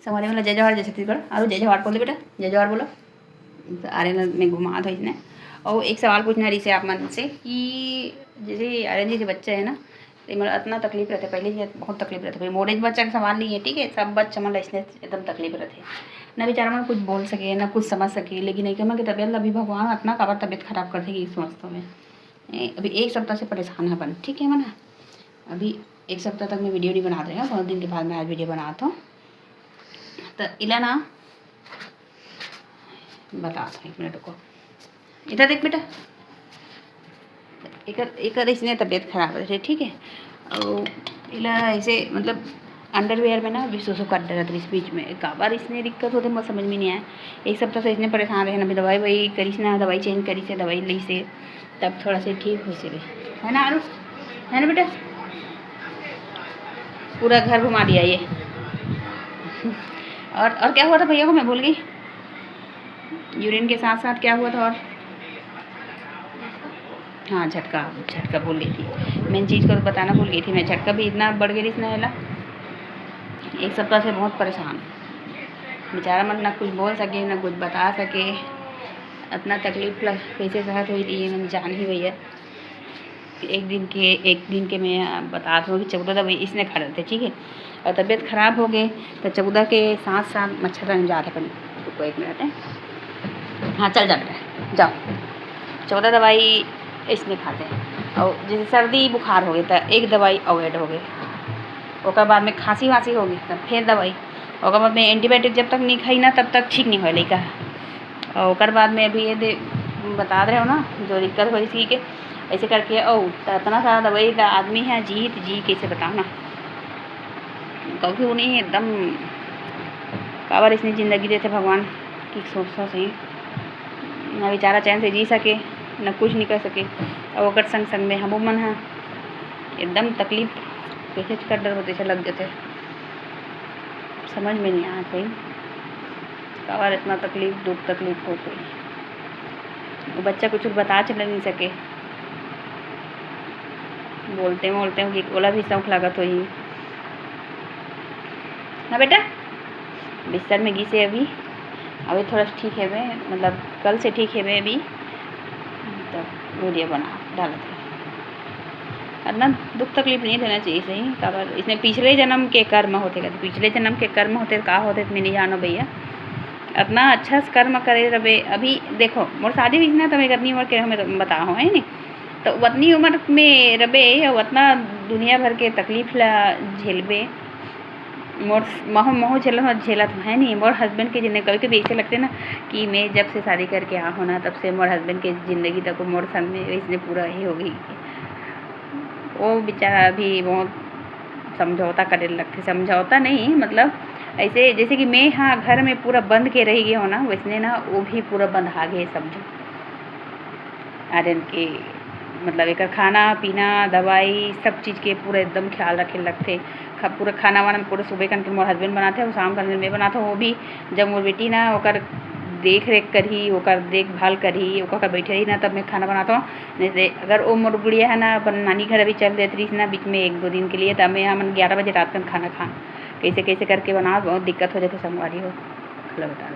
संगवारी वाला जय जवाहर जय छत्तीसगढ़। और जय जवाहर बोले बेटा, जय जवाहर बोलो। आर्यन में घुमा दो इसने। और एक सवाल पूछना रही से आप मन से कि जैसे आर्यन जी के बच्चे है ना, इतना तकलीफ रहते, पहले ही बहुत तकलीफ रहते, कोई मोरेज बच्चा का सवाल नहीं है, ठीक है, सब बच्चा मतलब इसने एकदम तकलीफ रहते ना, बेचारा मन कुछ बोल सके ना कुछ समझ सके, लेकिन एक कि तबीयत अभी भगवान इतना काबर तबीयत खराब कर देगी इस वास्तव में। अभी एक सप्ताह से परेशान है बन, ठीक है मना, अभी एक सप्ताह तक मैं वीडियो नहीं बना रही हूँ, बहुत दिन के बाद मैं आज वीडियो बनाता हूँ। तो इला ना बता दो, 1 मिनट को इधर देख बेटा, एक इसने तबीयत खराब है, ठीक है, और इला ऐसे मतलब अंडरवेयर में ना विश्व कर रहा था इस बीच में, काबर इसने दिक्कत होते मुझे समझ में नहीं आया। एक सप्ताह से इसने परेशान रहे ना, दवाई वही करीस ना, दवाई चेंज करी से, दवाई ली से, तब थोड़ा से ठीक हो से है ना आरू, है ना बेटा। पूरा घर घुमा दिया ये। और क्या हुआ था भैया को, मैं भूल गई, यूरिन के साथ साथ क्या हुआ था और हाँ झटका भूल गई थी, मेन चीज़ को तो बताना भूल गई थी मैं, झटका भी इतना बढ़ गया इसने हेला। एक सप्ताह से बहुत परेशान बेचारा, मन ना कुछ बोल सके ना कुछ बता सके, इतना तकलीफ कैसे सहत हुई थी मैंने जान ही भैया। एक दिन के मैं बता दूँ कि 14 दवाई इसने खा रहे थे, ठीक है, और तबीयत ख़राब हो गई तो 14 के साथ साथ मच्छरदानी जा रहे रुको 1 मिनट है, हाँ चल जा बेटा जाओ। 14 दवाई इसने खाते हैं, और जैसे सर्दी बुखार हो गई तो एक दवाई अवॉइड हो गई, और बाद में खांसी वासी हो गई तब फिर दवाई, और बाद में एंटीबायोटिक जब तक नहीं खाई ना तब तक ठीक नहीं हो लड़का। और बाद में अभी ये बता रहे हो ना जो दिक्कत हो इसी के ऐसे करके, और इतना सारा दवाई का आदमी है जी कैसे बताओ ना, क्योंकि उन्हें एकदम काबर इसने ज़िंदगी देते भगवान की सोच सही ना, बेचारा चैन से जी सके ना कुछ नहीं कर सके, और अगर संग में हम मन है एकदम तकलीफ कैसे कर डर होते लग जाते, समझ में नहीं आया कोई काबर इतना दुख तकलीफ हो कोई, वो बच्चा कुछ बता चल नहीं सके, बोलते हैं कि ओला भी शौक लागत हुई ना बेटा। बिस्तर में घिसे अभी थोड़ा ठीक है वे, मतलब कल से ठीक है वे अभी, तो वीडियो बना डालते हैं, इतना दुख तकलीफ नहीं देना चाहिए सही, काबर इसने पिछले जन्म के कर्म होते का, पिछले जन्म के कर्म होते का होते मैं नहीं जानो भैया, इतना अच्छा कर्म करे रहे। अभी देखो मोर शादी भी ना, तो मैं इतनी उम्र के हमें बता हो है नहीं, तो उतनी उम्र में रबे उतना दुनिया भर के तकलीफ ला झेलबे, मोर महू झेलत है नहीं, मोर हस्बैंड के जिंदगी कभी कभी ऐसे लगते ना कि मैं जब से शादी करके आ होना तब से मोर हस्बैंड के ज़िंदगी तक मोर संग में इसने पूरा ही हो गई, वो बेचारा अभी बहुत समझौता करे लगते, समझौता नहीं मतलब ऐसे जैसे कि मैं हाँ घर में पूरा बंद के रह गया हो ना, वैसने ना वो भी पूरा बंद आ गए समझो। आर्यन के मतलब एक खाना पीना दवाई सब चीज़ के पूरा एकदम ख्याल रखे लगते, पूरा खाना वाना पूरा सुबह करके मोर हस्बैंड बनाते हैं, शाम करके मैं बनाता हूँ, वो भी जब मोर बेटी ना ओकर देख रेख करी, ओकर देखभाल करी, ओकर बैठे रही ना तब मैं खाना बनाता हूँ। जैसे अगर वो मोर गुड़िया है ना अपन नानी घर अभी चल देती रही ना बीच में 1-2 दिन के लिए, तब मैं यहाँ 11 बजे रात का खाना खा कैसे करके बना, बहुत दिक्कत हो जाती संगवारी हो, बता